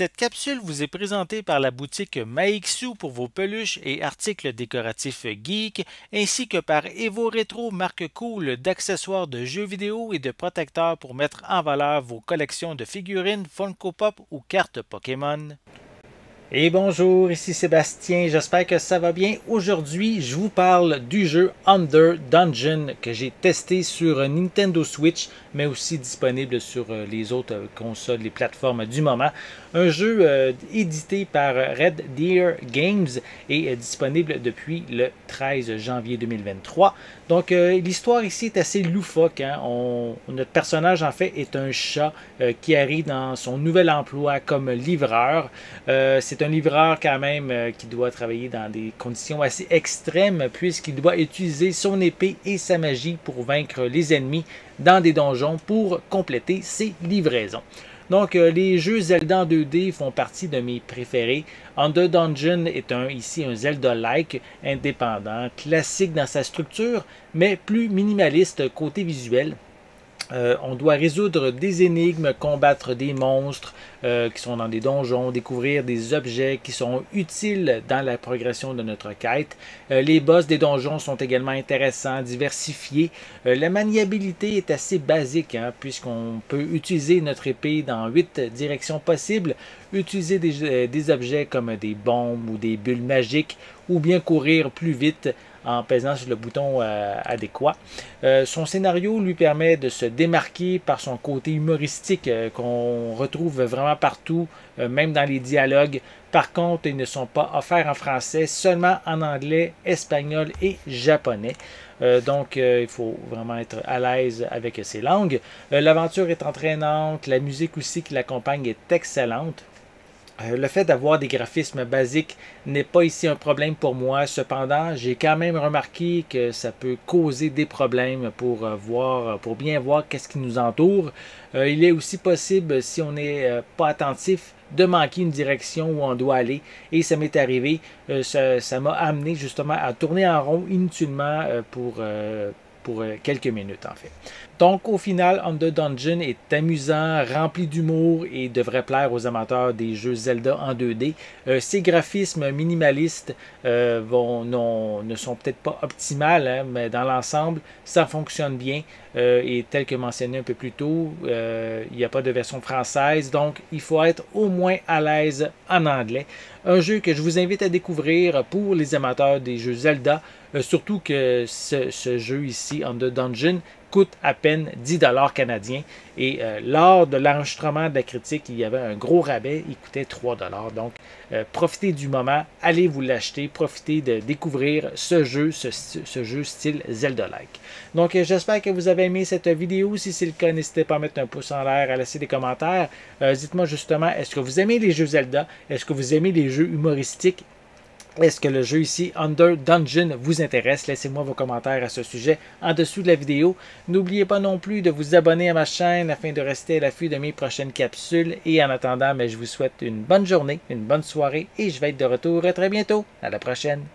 Cette capsule vous est présentée par la boutique Maixu pour vos peluches et articles décoratifs geek, ainsi que par Evo Retro, marque cool d'accessoires de jeux vidéo et de protecteurs pour mettre en valeur vos collections de figurines, Funko Pop ou cartes Pokémon. Et bonjour, ici Sébastien, j'espère que ça va bien. Aujourd'hui, je vous parle du jeu Under Dungeon que j'ai testé sur Nintendo Switch, mais aussi disponible sur les autres consoles, les plateformes du moment. Un jeu édité par Red Deer Games et disponible depuis le 13 janvier 2023. Donc l'histoire ici est assez loufoque. Hein? Notre personnage en fait est un chat qui arrive dans son nouvel emploi comme livreur. C'est un livreur quand même qui doit travailler dans des conditions assez extrêmes puisqu'il doit utiliser son épée et sa magie pour vaincre les ennemis dans des donjons pour compléter ses livraisons. Donc, les jeux Zelda en 2D font partie de mes préférés. Under Dungeon est ici un Zelda-like, indépendant, classique dans sa structure, mais plus minimaliste côté visuel. On doit résoudre des énigmes, combattre des monstres qui sont dans des donjons, découvrir des objets qui sont utiles dans la progression de notre quête. Les boss des donjons sont également intéressants, diversifiés. La maniabilité est assez basique, hein, puisqu'on peut utiliser notre épée dans 8 directions possibles, utiliser des objets comme des bombes ou des bulles magiques, ou bien courir plus vite en pesant sur le bouton adéquat. Son scénario lui permet de se démarquer par son côté humoristique qu'on retrouve vraiment partout, même dans les dialogues. Par contre, ils ne sont pas offerts en français, seulement en anglais, espagnol et japonais. Donc, il faut vraiment être à l'aise avec ces langues. L'aventure est entraînante, la musique aussi qui l'accompagne est excellente. Le fait d'avoir des graphismes basiques n'est pas ici un problème pour moi. Cependant, j'ai quand même remarqué que ça peut causer des problèmes pour bien voir qu'est-ce qui nous entoure. Il est aussi possible, si on n'est pas attentif, de manquer une direction où on doit aller. Et ça m'est arrivé. Ça m'a amené justement à tourner en rond inutilement pour quelques minutes en fait. Donc au final, Under Dungeon est amusant, rempli d'humour et devrait plaire aux amateurs des jeux Zelda en 2D. Ces graphismes minimalistes ne sont peut-être pas optimales, hein, mais dans l'ensemble, ça fonctionne bien. Et tel que mentionné un peu plus tôt, il n'y a pas de version française, donc il faut être au moins à l'aise en anglais. Un jeu que je vous invite à découvrir pour les amateurs des jeux Zelda, surtout que ce jeu ici, Under Dungeon, coûte à peine 10 $ canadiens. Et lors de l'enregistrement de la critique, il y avait un gros rabais, il coûtait 3 $. Donc, profitez du moment, allez vous l'acheter, profitez de découvrir ce jeu style Zelda-like. Donc, j'espère que vous avez aimé cette vidéo. Si c'est le cas, n'hésitez pas à mettre un pouce en l'air, à laisser des commentaires. Dites-moi justement, est-ce que vous aimez les jeux Zelda? Est-ce que vous aimez les jeux humoristiques? Est-ce que le jeu ici, Under Dungeon, vous intéresse? Laissez-moi vos commentaires à ce sujet en dessous de la vidéo. N'oubliez pas non plus de vous abonner à ma chaîne afin de rester à l'affût de mes prochaines capsules. Et en attendant, je vous souhaite une bonne journée, une bonne soirée et je vais être de retour très bientôt. À la prochaine!